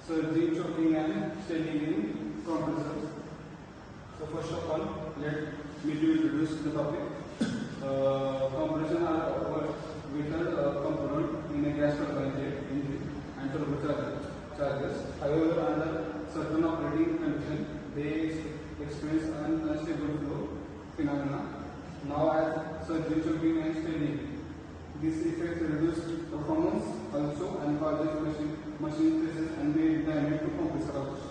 surging, choking and stealing in compressors. So first of all, let me introduce the topic. Compression are works with a component in a gas turbine engine and turbochargers. However, under certain operating conditions, they experience an unstable flow phenomena. Now, as surging, choking and stealing. This effect reduces performance also and causes machine stresses and may damage to compressor also.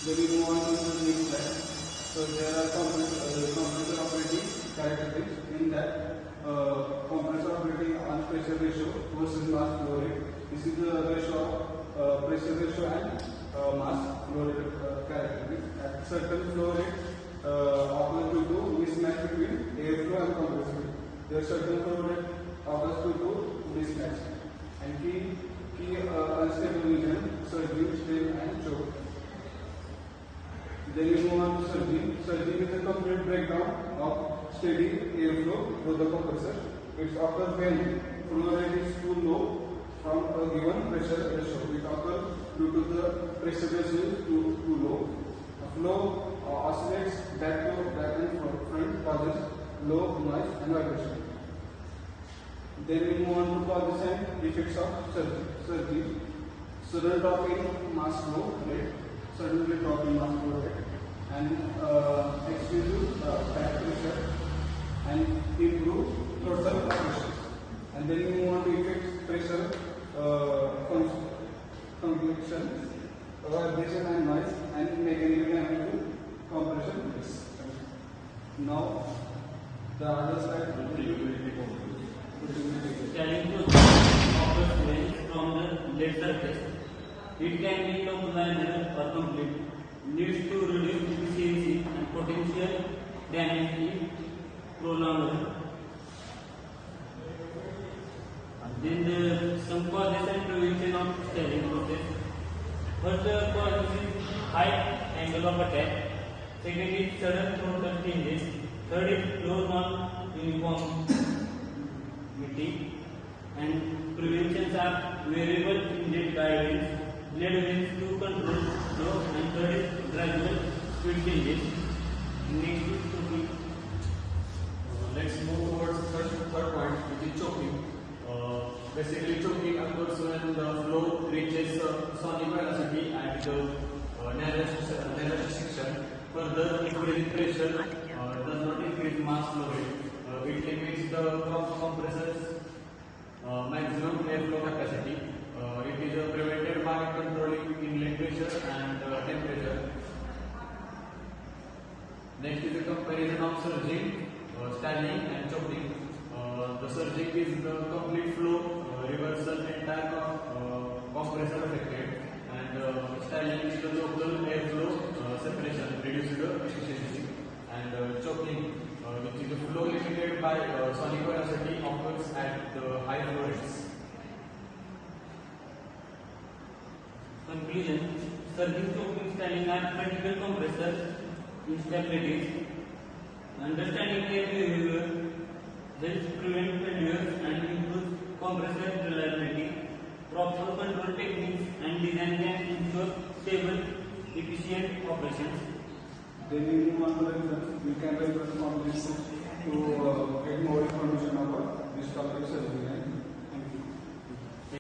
Then we move on to the next slide. So there are compressor operating characteristics in that compressor operating on pressure ratio versus mass flow rate. This is the ratio of pressure ratio and mass flow rate characteristics. At certain flow rate occurs due to mismatch between airflow and compressor. There are certain flow rate occurs due to mismatch. And key unstable region, surging, strain and choke. Then we move on to surging. Surging is a complete breakdown of steady airflow through the compressor. It occurs when flow rate is too low from a given pressure ratio. It occurs due to the pressure ratio is too low. The flow oscillates back and front, causes low noise and vibration. Then we move on to causes and effects of surging. Sudden drop in mass flow rate, suddenly drop in mass flow rate, and exclusive back pressure, and improve total pressure. And then we move on to effects pressure convection, vibration and noise, and mechanical damage to compression disc. Now the other side. Standing to offers range from the lead surface. It can be localized or complete. Needs to reduce efficiency and potential damage in prolonged. Then some causes and prevention of stalling process. First cause is high angle of attack. Second is sudden throttle changes. Third is low non-uniformity. And preventions are variable inlet guidance, lead wings to control flow, and third is gradual speed changes. Next is choking. Let's move towards third point, which is choking. Basically, choking occurs when the flow reaches sonic velocity at the narrowest section. Further, increasing pressure does not increase mass flow rate. It limits the compressor's maximum airflow capacity. It is prevented by controlling inlet pressure and temperature. Next is a comparison of surging, stalling and choking. The surging is the complete flow reversal entire compressor affected, and stalling is the local airflow separation reduces the efficiency, and choking, which is the flow limited by sonic velocity, occurs at the high flow rates. Conclusion: surging, choking, stalling are critical compressor instabilities. Understanding their behavior helps prevent failures and improve compressor reliability. Proper control techniques and design can ensure stable, efficient operations. Then we move on to the results. We can refer to to get more information.